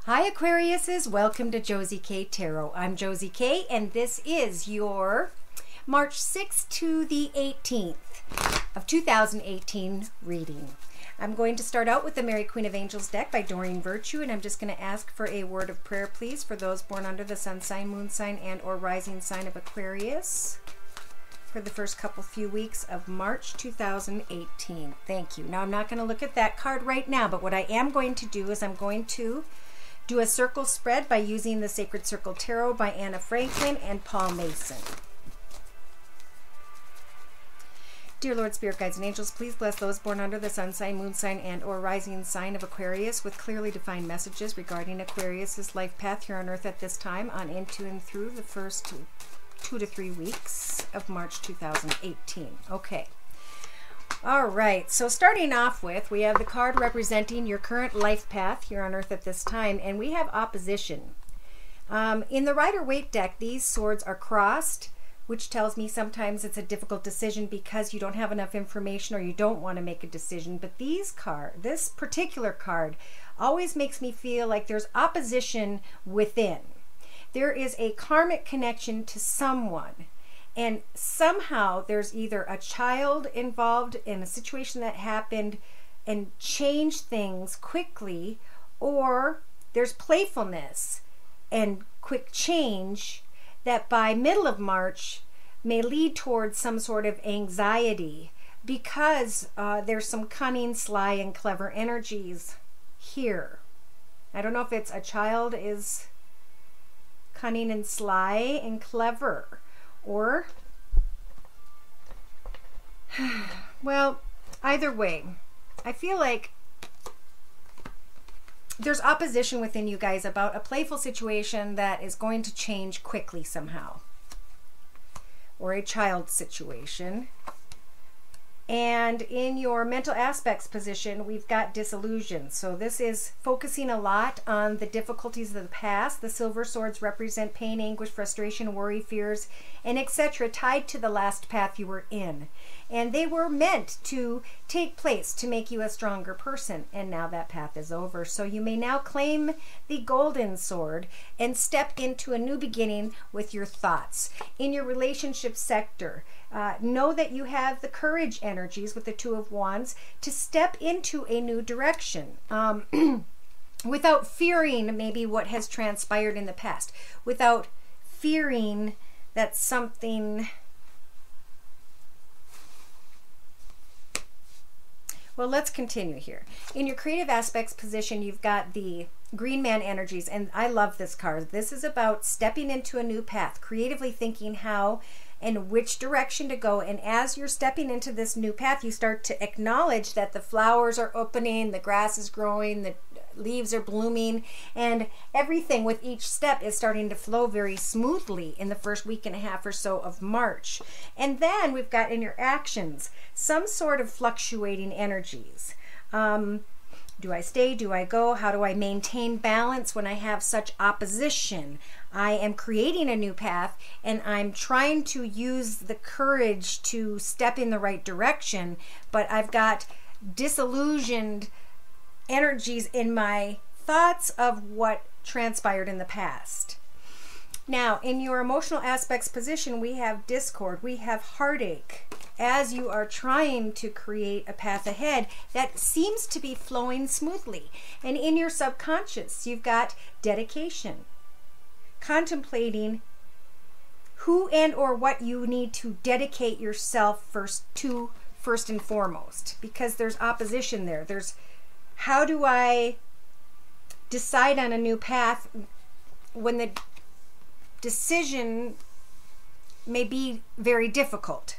Hi Aquariuses, welcome to Josie K Tarot. I'm Josie K and this is your March 6th to the 18th of 2018 reading. I'm going to start out with the Mary Queen of Angels deck by Doreen Virtue, and I'm just going to ask for a word of prayer, please, for those born under the sun sign, moon sign, and or rising sign of Aquarius for the first few weeks of March 2018. Thank you. Now, I'm not going to look at that card right now, but what I am going to do is I'm going to do a circle spread by using the Sacred Circle Tarot by Anna Franklin and Paul Mason. Dear Lord, Spirit Guides, and Angels, please bless those born under the sun sign, moon sign, and or rising sign of Aquarius with clearly defined messages regarding Aquarius's life path here on Earth at this time on into and through the first 2 to 3 weeks of March 2018. Okay. All right. So starting off with, we have the card representing your current life path here on Earth at this time, and we have opposition. In the Rider-Waite deck, these swords are crossed, which tells me sometimes it's a difficult decision because you don't have enough information or you don't want to make a decision. But this particular card always makes me feel like there's opposition within. There is a karmic connection to someone, and somehow there's either a child involved in a situation that happened and changed things quickly, or there's playfulness and quick change that by middle of March may lead towards some sort of anxiety because there's some cunning, sly, and clever energies here. I don't know if it's a child is cunning and sly and clever, or well, either way, I feel like there's opposition within you guys about a playful situation that is going to change quickly somehow, or a child situation. And in your mental aspects position, we've got disillusion. So this is focusing a lot on the difficulties of the past. The silver swords represent pain, anguish, frustration, worry, fears, and etc. tied to the last path you were in. And they were meant to take place to make you a stronger person. And now that path is over. So you may now claim the golden sword and step into a new beginning with your thoughts. In your relationship sector, know that you have the courage energies with the Two of Wands to step into a new direction without fearing maybe what has transpired in the past, without fearing that something... Well, let's continue here. In your creative aspects position, you've got the Green Man energies, and I love this card. This is about stepping into a new path, creatively thinking how and which direction to go. And as you're stepping into this new path, you start to acknowledge that the flowers are opening, the grass is growing, the leaves are blooming, and everything with each step is starting to flow very smoothly in the first week and a half or so of March. And then we've got in your actions some sort of fluctuating energies. Do I stay? Do I go? How do I maintain balance when I have such opposition? I am creating a new path and I'm trying to use the courage to step in the right direction, but I've got disillusioned energies in my thoughts of what transpired in the past. Now, in your emotional aspects position, we have discord, we have heartache, as you are trying to create a path ahead that seems to be flowing smoothly. And in your subconscious, you've got dedication, contemplating who and or what you need to dedicate yourself first and foremost, because there's opposition there. There's, how do I decide on a new path when the decision may be very difficult?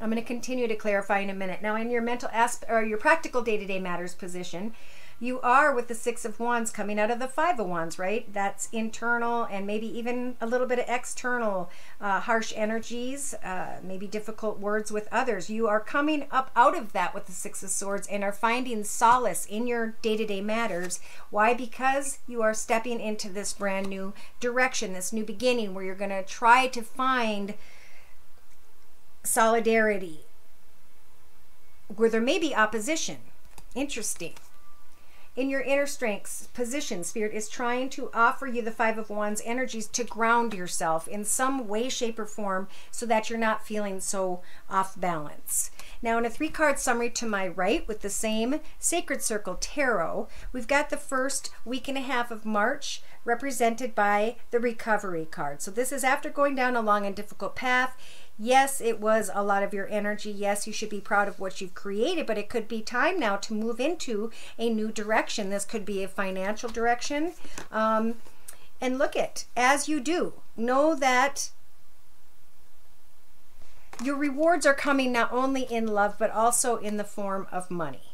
I'm going to continue to clarify in a minute. Now, in your mental aspect or your practical day-to-day matters position, you are with the Six of Wands coming out of the Five of Wands, right? That's internal and maybe even a little bit of external harsh energies, maybe difficult words with others. You are coming up out of that with the Six of Swords and are finding solace in your day-to-day matters. Why? Because you are stepping into this brand new direction, this new beginning where you're going to try to find solidarity where there may be opposition. Interesting. In your inner strengths position, Spirit is trying to offer you the Five of Wands energies to ground yourself in some way, shape, or form so that you're not feeling so off balance. Now, in a 3-card summary to my right with the same Sacred Circle Tarot, we've got the first week and a half of March represented by the Recovery card. So this is after going down a long and difficult path. Yes, it was a lot of your energy. Yes, you should be proud of what you've created, but it could be time now to move into a new direction. This could be a financial direction. And look at, as you do, know that your rewards are coming not only in love, but also in the form of money.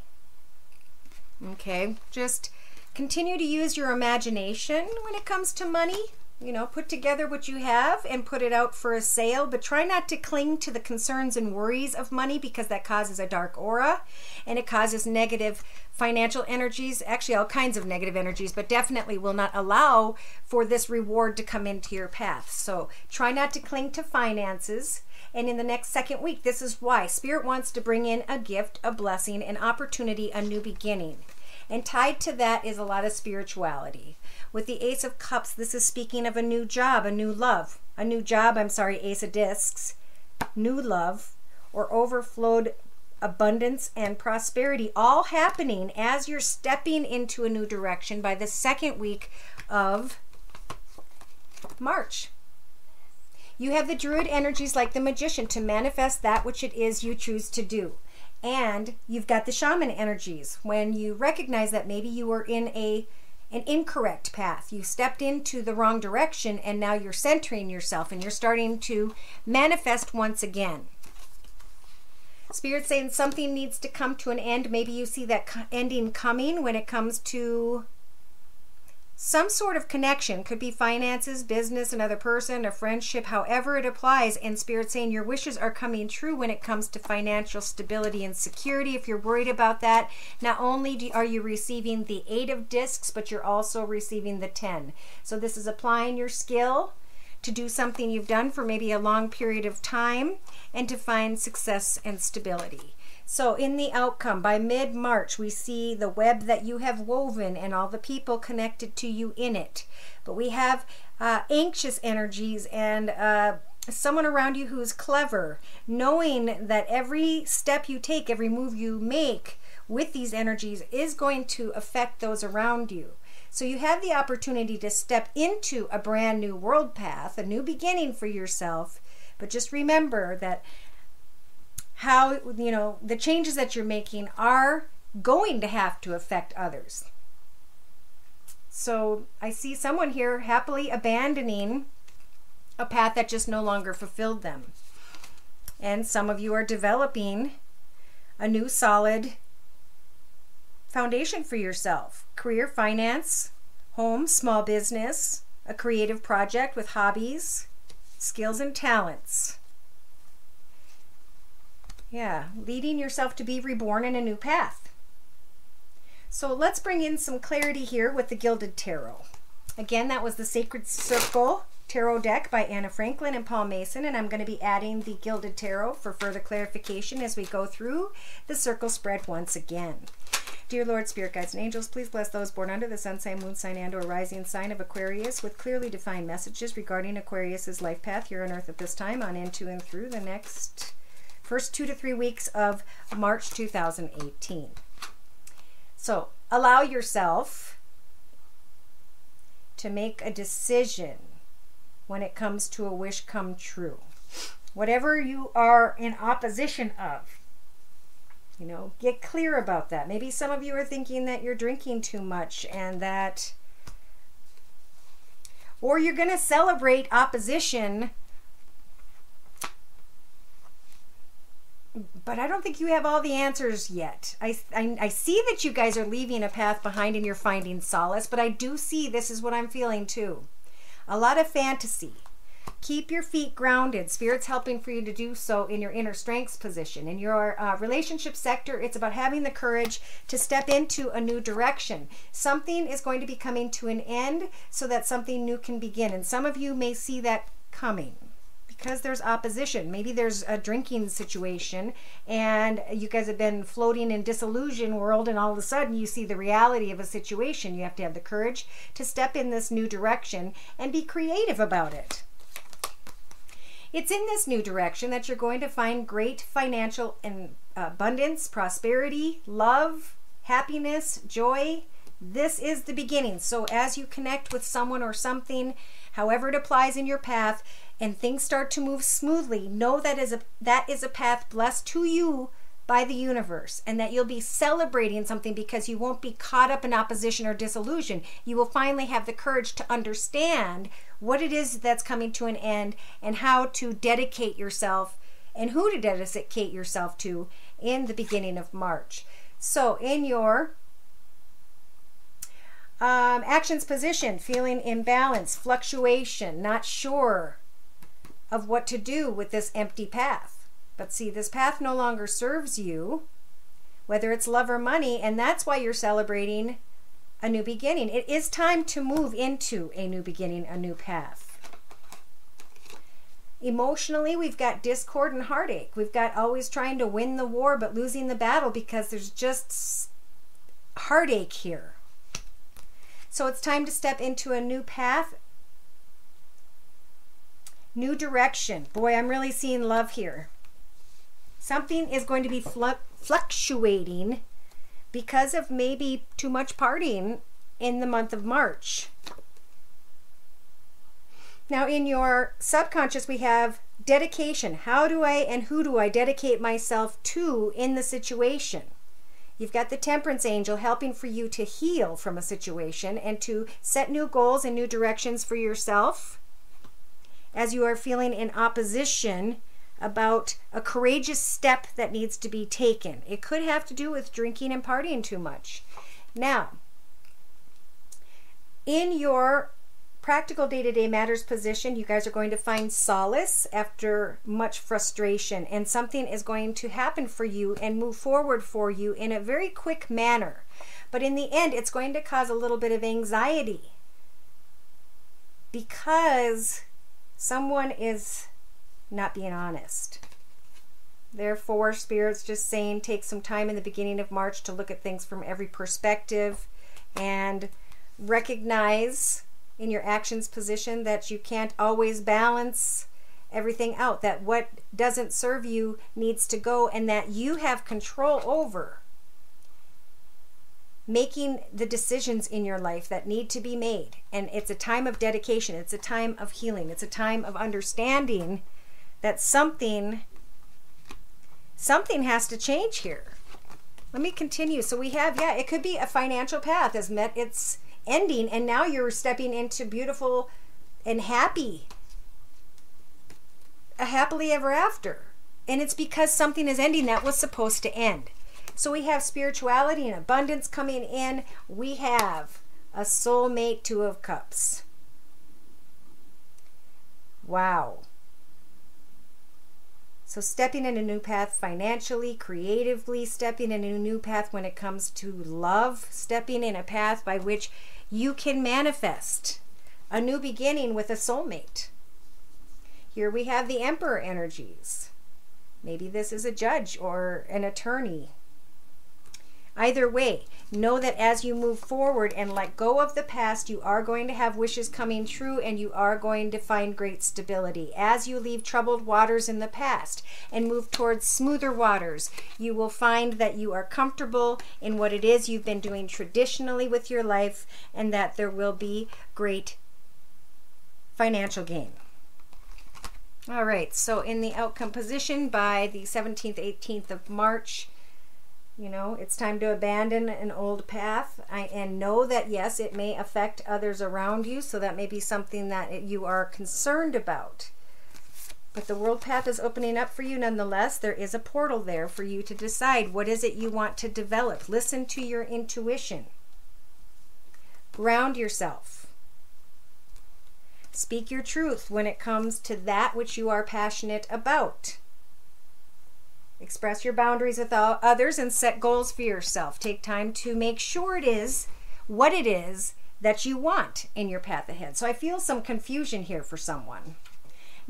Okay, just continue to use your imagination when it comes to money. You know, put together what you have and put it out for a sale, but try not to cling to the concerns and worries of money, because that causes a dark aura and it causes negative financial energies, actually all kinds of negative energies, but definitely will not allow for this reward to come into your path. So try not to cling to finances. And in the next second week, this is why Spirit wants to bring in a gift, a blessing, an opportunity, a new beginning. And tied to that is a lot of spirituality. With the Ace of Cups, this is speaking of a new job, a new love, a new job, Ace of Discs, new love, or overflowed abundance and prosperity, all happening as you're stepping into a new direction by the second week of March. You have the Druid energies like the Magician to manifest that which it is you choose to do. And you've got the Shaman energies when you recognize that maybe you were in an incorrect path. You stepped into the wrong direction and now you're centering yourself and you're starting to manifest once again. Spirit saying something needs to come to an end. Maybe you see that ending coming when it comes to some sort of connection. Could be finances, business, another person, a friendship, however it applies. And Spirit saying your wishes are coming true when it comes to financial stability and security. If you're worried about that, not only are you receiving the 8 of Discs, but you're also receiving the 10. So this is applying your skill to do something you've done for maybe a long period of time and to find success and stability. So in the outcome, by mid-March, we see the web that you have woven and all the people connected to you in it. But we have anxious energies and someone around you who's clever, knowing that every step you take, every move you make with these energies is going to affect those around you. So you have the opportunity to step into a brand new world path, a new beginning for yourself. But just remember that how, you know, the changes that you're making are going to have to affect others. So I see someone here happily abandoning a path that just no longer fulfilled them. And some of you are developing a new solid foundation for yourself. Career, finance, home, small business, a creative project with hobbies, skills and talents. Yeah, leading yourself to be reborn in a new path. So let's bring in some clarity here with the Gilded Tarot. Again, that was the Sacred Circle Tarot deck by Anna Franklin and Paul Mason, and I'm going to be adding the Gilded Tarot for further clarification as we go through the circle spread once again. Dear Lord, Spirit Guides and Angels, please bless those born under the sun sign, moon sign, and or rising sign of Aquarius with clearly defined messages regarding Aquarius's life path here on Earth at this time, on into and through the next first 2 to 3 weeks of March 2018. So allow yourself to make a decision when it comes to a wish come true. Whatever you are in opposition of, you know, get clear about that. Maybe some of you are thinking that you're drinking too much and that, or you're going to celebrate opposition, but I don't think you have all the answers yet. I see that you guys are leaving a path behind and you're finding solace, but I do see, this is what I'm feeling too, a lot of fantasy. Keep your feet grounded. Spirit's helping for you to do so in your inner strengths position. In your relationship sector, it's about having the courage to step into a new direction. Something is going to be coming to an end so that something new can begin. And some of you may see that coming, because there's opposition. Maybe there's a drinking situation and you guys have been floating in disillusion world, and all of a sudden you see the reality of a situation. You have to have the courage to step in this new direction and be creative about it. It's in this new direction that you're going to find great financial and abundance, prosperity, love, happiness, joy. This is the beginning. So as you connect with someone or something, however it applies in your path, and things start to move smoothly, know that is a path blessed to you by the universe, and that you'll be celebrating something because you won't be caught up in opposition or disillusion. You will finally have the courage to understand what it is that's coming to an end and how to dedicate yourself and who to dedicate yourself to in the beginning of March. So in your actions position, feeling imbalance, fluctuation, not sure of what to do with this empty path. But see, this path no longer serves you, whether it's love or money, and that's why you're celebrating a new beginning. It is time to move into a new beginning, a new path. Emotionally, we've got discord and heartache. We've got always trying to win the war but losing the battle because there's just heartache here. So it's time to step into a new path, new direction. Boy, I'm really seeing love here. Something is going to be fluctuating because of maybe too much partying in the month of March. Now in your subconscious, we have dedication. How do I and who do I dedicate myself to in the situation? You've got the Temperance Angel helping for you to heal from a situation and to set new goals and new directions for yourself as you are feeling in opposition about a courageous step that needs to be taken. It could have to do with drinking and partying too much. Now, in your practical day-to-day matters position, you guys are going to find solace after much frustration, and something is going to happen for you and move forward for you in a very quick manner. But in the end, it's going to cause a little bit of anxiety because someone is not being honest. Therefore, Spirit's just saying take some time in the beginning of March to look at things from every perspective and recognize in your actions position that you can't always balance everything out, that what doesn't serve you needs to go, and that you have control over making the decisions in your life that need to be made. And it's a time of dedication. It's a time of healing. It's a time of understanding that something has to change here. Let me continue. So we have, it could be a financial path has met its ending, and now you're stepping into beautiful and happy, a happily ever after. And it's because something is ending that was supposed to end. So we have spirituality and abundance coming in. We have a soulmate, Two of Cups. Wow. So stepping in a new path financially, creatively, stepping in a new path when it comes to love, stepping in a path by which you can manifest a new beginning with a soulmate. Here we have the Emperor energies. Maybe this is a judge or an attorney. Either way, know that as you move forward and let go of the past, you are going to have wishes coming true, and you are going to find great stability. As you leave troubled waters in the past and move towards smoother waters, you will find that you are comfortable in what it is you've been doing traditionally with your life, and that there will be great financial gain. All right, so in the outcome position by the 17th, 18th of March, it's time to abandon an old path and know that, yes, it may affect others around you, so that may be something that you are concerned about. But the world path is opening up for you nonetheless. There is a portal there for you to decide what is it you want to develop. Listen to your intuition. Ground yourself. Speak your truth when it comes to that which you are passionate about. Express your boundaries with others and set goals for yourself. Take time to make sure it is what it is that you want in your path ahead. So I feel some confusion here for someone.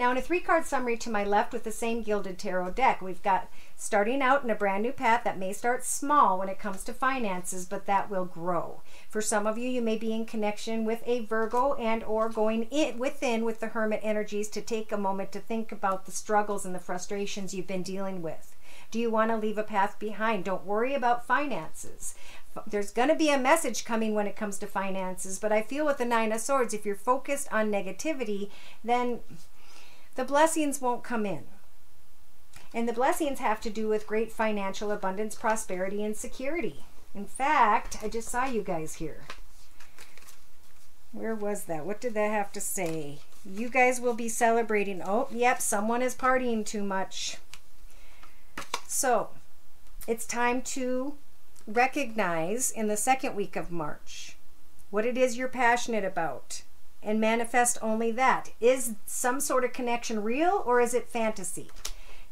Now in a 3-card summary to my left with the same Gilded Tarot deck, we've got starting out in a brand new path that may start small when it comes to finances, but that will grow. For some of you, you may be in connection with a Virgo and or going within with the Hermit energies to take a moment to think about the struggles and the frustrations you've been dealing with. Do you want to leave a path behind? Don't worry about finances. There's going to be a message coming when it comes to finances, but I feel with the 9 of Swords, if you're focused on negativity, then the blessings won't come in. And the blessings have to do with great financial abundance, prosperity, and security. In fact, I just saw you guys here. Where was that? What did that have to say? You guys will be celebrating. Oh, yep, someone is partying too much. So, it's time to recognize in the 2nd week of March what it is you're passionate about and manifest only that. Is some sort of connection real or is it fantasy?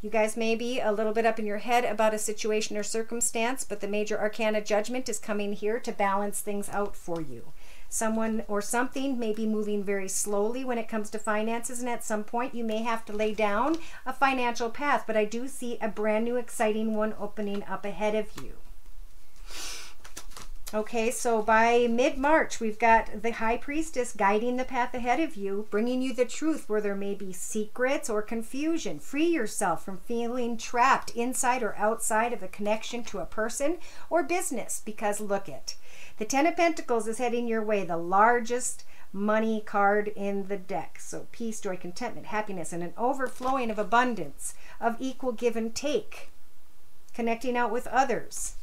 You guys may be a little bit up in your head about a situation or circumstance, but the major arcana judgment is coming here to balance things out for you. Someone or something may be moving very slowly when it comes to finances, and at some point you may have to lay down a financial path, but I do see a brand new exciting one opening up ahead of you. Okay, so by mid-March, we've got the High Priestess guiding the path ahead of you, bringing you the truth where there may be secrets or confusion. Free yourself from feeling trapped inside or outside of a connection to a person or business, because look it. The 10 of Pentacles is heading your way, the largest money card in the deck. So peace, joy, contentment, happiness, and an overflowing of abundance, of equal give and take, connecting out with others.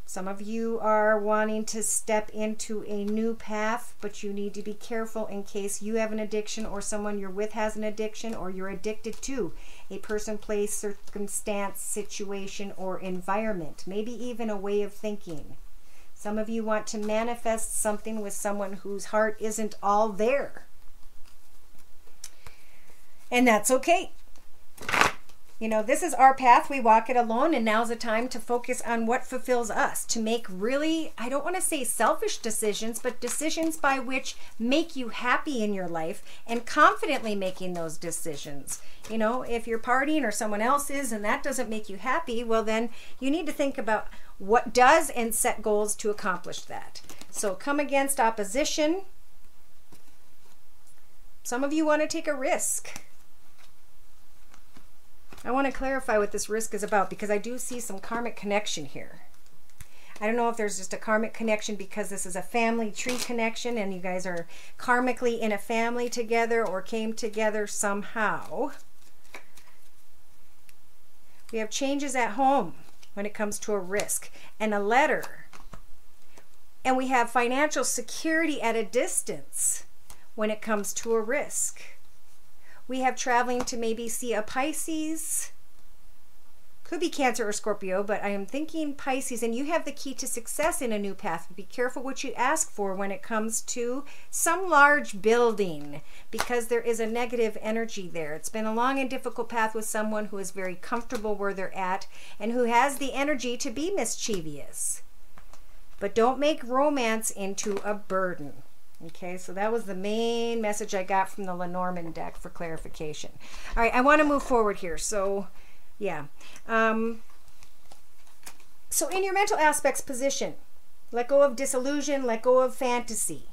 Some of you are wanting to step into a new path, but you need to be careful in case you have an addiction or someone you're with has an addiction, or you're addicted to a person, place, circumstance, situation, or environment. Maybe even a way of thinking. Some of you want to manifest something with someone whose heart isn't all there. And that's okay. You know, this is our path. We walk it alone, and now's the time to focus on what fulfills us, to make really, I don't want to say selfish decisions, but decisions by which make you happy in your life, and confidently making those decisions. You know, if you're partying or someone else is and that doesn't make you happy, well then you need to think about what does and set goals to accomplish that. So come against opposition. Some of you want to take a risk. I want to clarify what this risk is about, because I do see some karmic connection here. I don't know if there's just a karmic connection because this is a family tree connection and you guys are karmically in a family together or came together somehow. We have changes at home when it comes to a risk, and a letter. And we have financial security at a distance when it comes to a risk. We have traveling to maybe see a Pisces. Could be Cancer or Scorpio, but I am thinking Pisces. And you have the key to success in a new path. Be careful what you ask for when it comes to some large building, because there is a negative energy there. It's been a long and difficult path with someone who is very comfortable where they're at and who has the energy to be mischievous. But don't make romance into a burden. Okay, so that was the main message I got from the Lenormand deck for clarification. All right, I want to move forward here. So, yeah. So in your mental aspects position, let go of disillusion, let go of fantasy.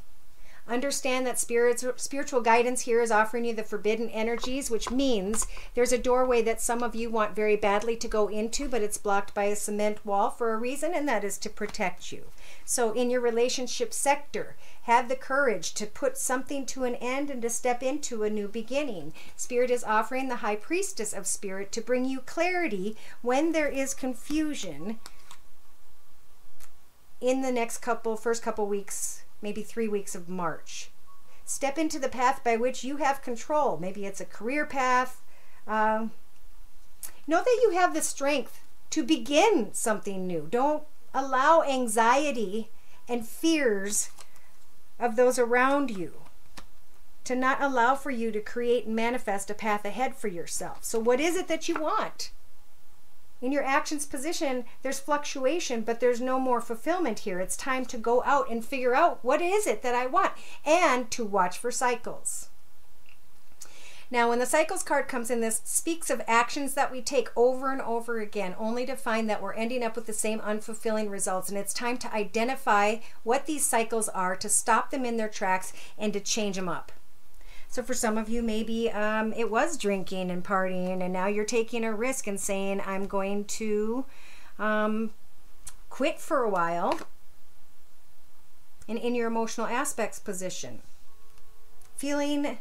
Understand that spiritual guidance here is offering you the forbidden energies, which means there's a doorway that some of you want very badly to go into, but it's blocked by a cement wall for a reason, and that is to protect you. So in your relationship sector, have the courage to put something to an end and to step into a new beginning. Spirit is offering the High Priestess of Spirit to bring you clarity when there is confusion in the next first couple weeks, maybe 3 weeks of March. Step into the path by which you have control. Maybe it's a career path. Know that you have the strength to begin something new. Don't allow anxiety and fears of those around you to not allow for you to create and manifest a path ahead for yourself. So what is it that you want? In your actions position, there's fluctuation, but there's no more fulfillment here. It's time to go out and figure out what is it that I want, and to watch for cycles. Now, when the cycles card comes in, this speaks of actions that we take over and over again, only to find that we're ending up with the same unfulfilling results. And it's time to identify what these cycles are, to stop them in their tracks, and to change them up. So for some of you, maybe it was drinking and partying, and now you're taking a risk and saying, I'm going to quit for a while. And in your emotional aspects position, feeling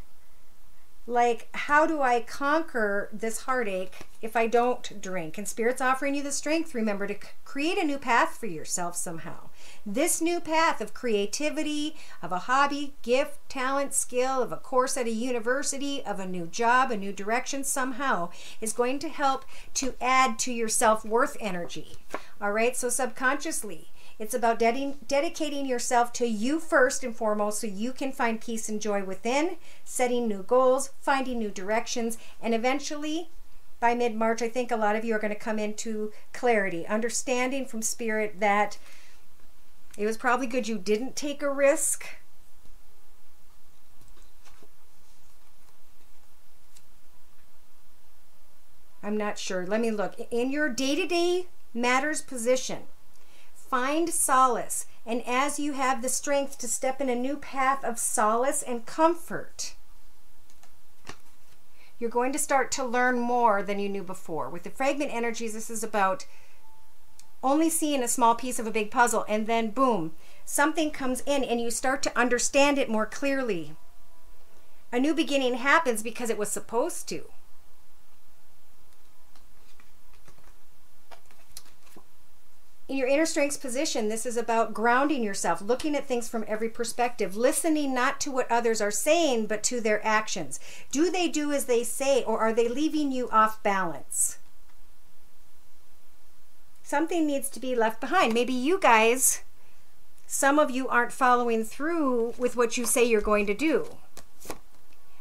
like, how do I conquer this heartache if I don't drink? And Spirit's offering you the strength, remember, to create a new path for yourself somehow. This new path of creativity, of a hobby, gift, talent, skill, of a course at a university, of a new job, a new direction somehow, is going to help to add to your self-worth energy. All right, so subconsciously, it's about dedicating yourself to you first and foremost, so you can find peace and joy within, setting new goals, finding new directions, and eventually, by mid-March, I think a lot of you are going to come into clarity, understanding from Spirit that it was probably good you didn't take a risk. I'm not sure. Let me look. In your day-to-day matters position, find solace, and as you have the strength to step in a new path of solace and comfort, you're going to start to learn more than you knew before. With the fragment energies, this is about only seeing a small piece of a big puzzle, and then boom, something comes in and you start to understand it more clearly. A new beginning happens because it was supposed to. In your inner strengths position, this is about grounding yourself, looking at things from every perspective, listening not to what others are saying, but to their actions. Do they do as they say, or are they leaving you off balance? Something needs to be left behind. Maybe you guys, some of you aren't following through with what you say you're going to do.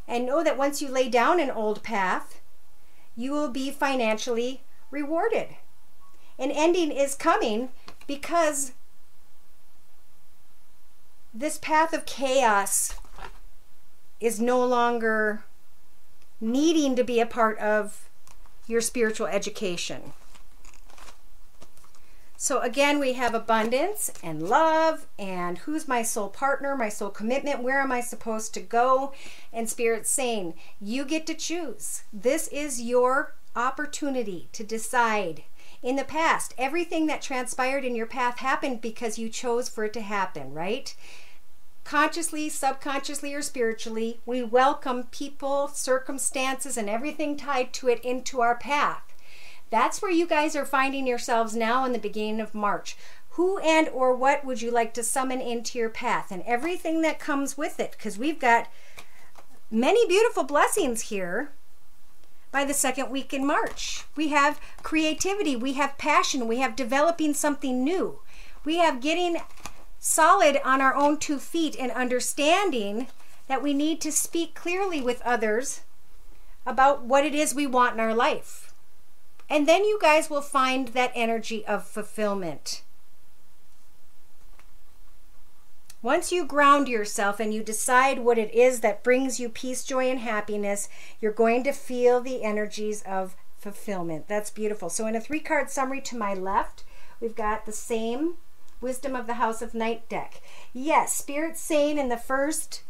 And know that once you lay down an old path, you will be financially rewarded. An ending is coming because this path of chaos is no longer needing to be a part of your spiritual education. So again, we have abundance and love and who's my soul partner, my soul commitment, where am I supposed to go? And Spirit's saying, you get to choose. This is your opportunity to decide. In the past, everything that transpired in your path happened because you chose for it to happen, right? Consciously, subconsciously, or spiritually, we welcome people, circumstances, and everything tied to it into our path. That's where you guys are finding yourselves now in the beginning of March. Who and or what would you like to summon into your path? And everything that comes with it, because we've got many beautiful blessings here. By the second week in March, we have creativity, we have passion, we have developing something new, we have getting solid on our own 2 feet and understanding that we need to speak clearly with others about what it is we want in our life. And then you guys will find that energy of fulfillment. Once you ground yourself and you decide what it is that brings you peace, joy, and happiness, you're going to feel the energies of fulfillment. That's beautiful. So in a 3-card summary to my left, we've got the same Wisdom of the House of Night deck. Yes, Spirit's saying in the first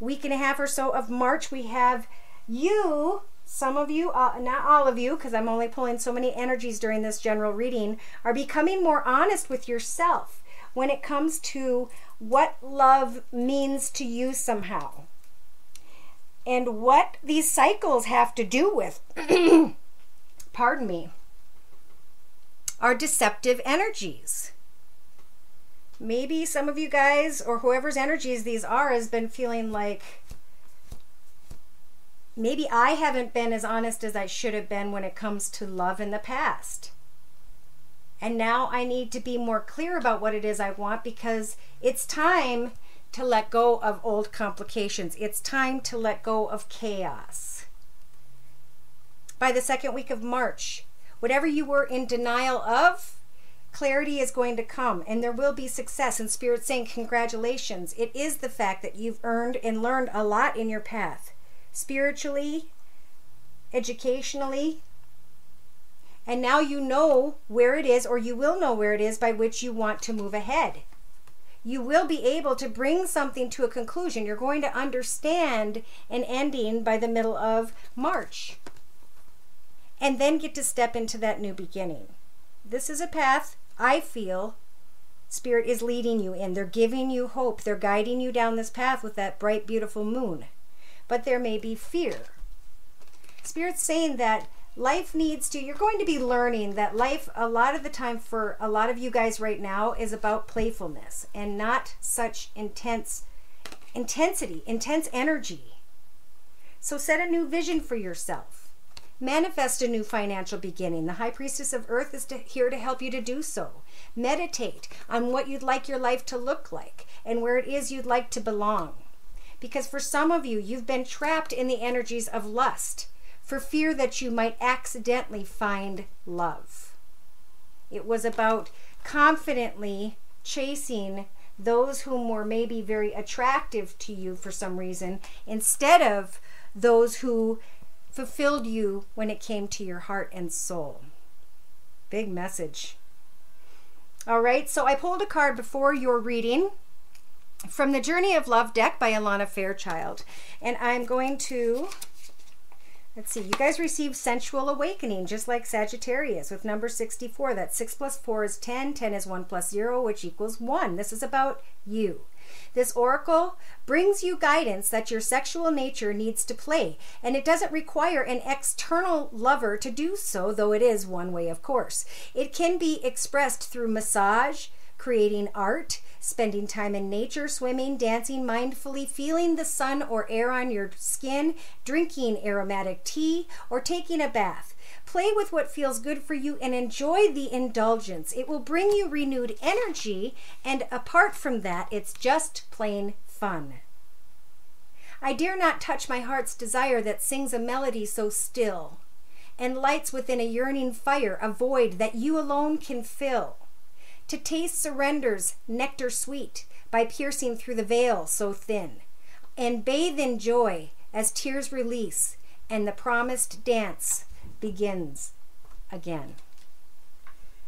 week and a half or so of March, we have you, some of you, not all of you, because I'm only pulling so many energies during this general reading, are becoming more honest with yourself when it comes to what love means to you somehow. And what these cycles have to do with, pardon me, are deceptive energies. Maybe some of you guys, or whoever's energies these are, has been feeling like, maybe I haven't been as honest as I should have been when it comes to love in the past. And now I need to be more clear about what it is I want, because it's time to let go of old complications. It's time to let go of chaos. By the second week of March, whatever you were in denial of, clarity is going to come and there will be success. And Spirit's saying congratulations. It is the fact that you've earned and learned a lot in your path. spiritually, educationally. And now you know where it is, or you will know where it is by which you want to move ahead. You will be able to bring something to a conclusion. You're going to understand an ending by the middle of March. And then get to step into that new beginning. This is a path I feel Spirit is leading you in. They're giving you hope. They're guiding you down this path with that bright, beautiful moon. But there may be fear. Spirit's saying that life needs to, you're going to be learning that life, a lot of the time for a lot of you guys right now, is about playfulness and not such intense energy. So set a new vision for yourself. Manifest a new financial beginning. The High Priestess of Earth is here to help you to do so. Meditate on what you'd like your life to look like and where it is you'd like to belong. Because for some of you, you've been trapped in the energies of lust for fear that you might accidentally find love. It was about confidently chasing those whom were maybe very attractive to you for some reason, instead of those who fulfilled you when it came to your heart and soul. Big message. All right, so I pulled a card before your reading from the Journey of Love deck by Alana Fairchild. And I'm going to, let's see, you guys receive Sensual Awakening, just like Sagittarius, with number 64. That's 6 plus 4 is 10. 10 is 1 plus 0, which equals 1. This is about you. This oracle brings you guidance that your sexual nature needs to play, and it doesn't require an external lover to do so, though it is one way, of course. It can be expressed through massage, creating art, spending time in nature, swimming, dancing mindfully, feeling the sun or air on your skin, drinking aromatic tea, or taking a bath. Play with what feels good for you and enjoy the indulgence. It will bring you renewed energy, and apart from that, it's just plain fun. I dare not touch my heart's desire that sings a melody so still and lights within a yearning fire a void that you alone can fill. To taste surrender's nectar sweet by piercing through the veil so thin, and bathe in joy as tears release and the promised dance begins again.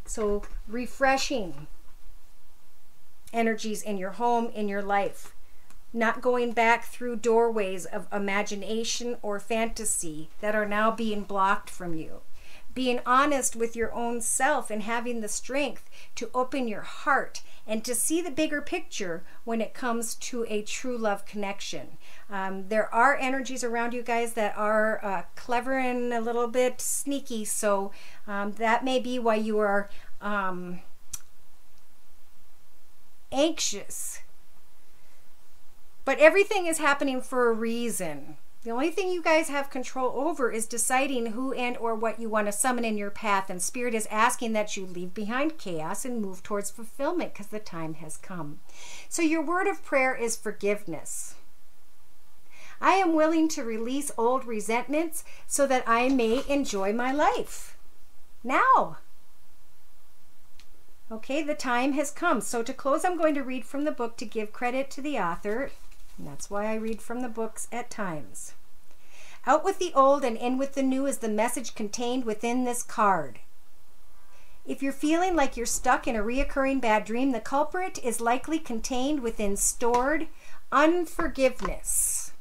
So refreshing energies in your home, in your life. Not going back through doorways of imagination or fantasy that are now being blocked from you. Being honest with your own self and having the strength to open your heart and to see the bigger picture when it comes to a true love connection. There are energies around you guys that are clever and a little bit sneaky, so that may be why you are anxious. But everything is happening for a reason. The only thing you guys have control over is deciding who and or what you want to summon in your path, and Spirit is asking that you leave behind chaos and move towards fulfillment because the time has come. So your word of prayer is forgiveness. I am willing to release old resentments so that I may enjoy my life now. Okay, the time has come. So to close, I'm going to read from the book to give credit to the author. And that's why I read from the books at times. Out with the old and in with the new is the message contained within this card. If you're feeling like you're stuck in a reoccurring bad dream, the culprit is likely contained within stored unforgiveness.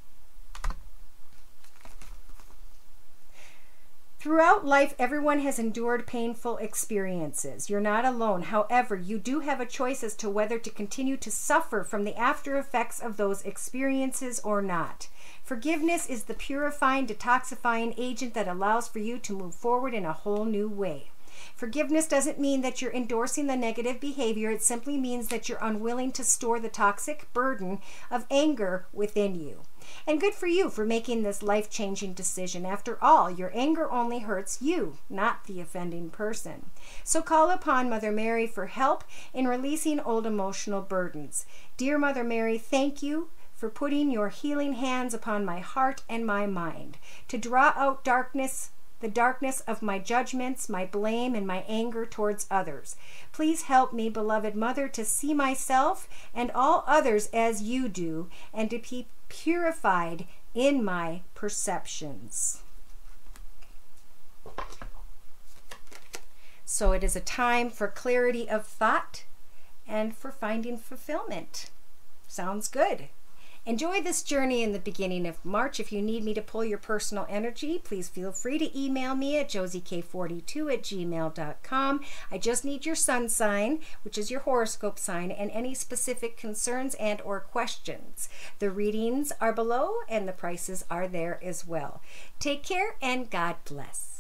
Throughout life, everyone has endured painful experiences. You're not alone. However, you do have a choice as to whether to continue to suffer from the after effects of those experiences or not. Forgiveness is the purifying, detoxifying agent that allows for you to move forward in a whole new way. Forgiveness doesn't mean that you're endorsing the negative behavior. It simply means that you're unwilling to store the toxic burden of anger within you. And good for you for making this life-changing decision. After all, your anger only hurts you, not the offending person. So call upon Mother Mary for help in releasing old emotional burdens. Dear Mother Mary, thank you for putting your healing hands upon my heart and my mind to draw out the darkness of my judgments, my blame, and my anger towards others. Please help me, beloved Mother, to see myself and all others as you do, and to be purified in my perceptions. So it is a time for clarity of thought and for finding fulfillment. Sounds good. Enjoy this journey in the beginning of March. If you need me to pull your personal energy, please feel free to email me at josiek42@gmail.com. I just need your sun sign, which is your horoscope sign, and any specific concerns and or questions. The readings are below and the prices are there as well. Take care and God bless.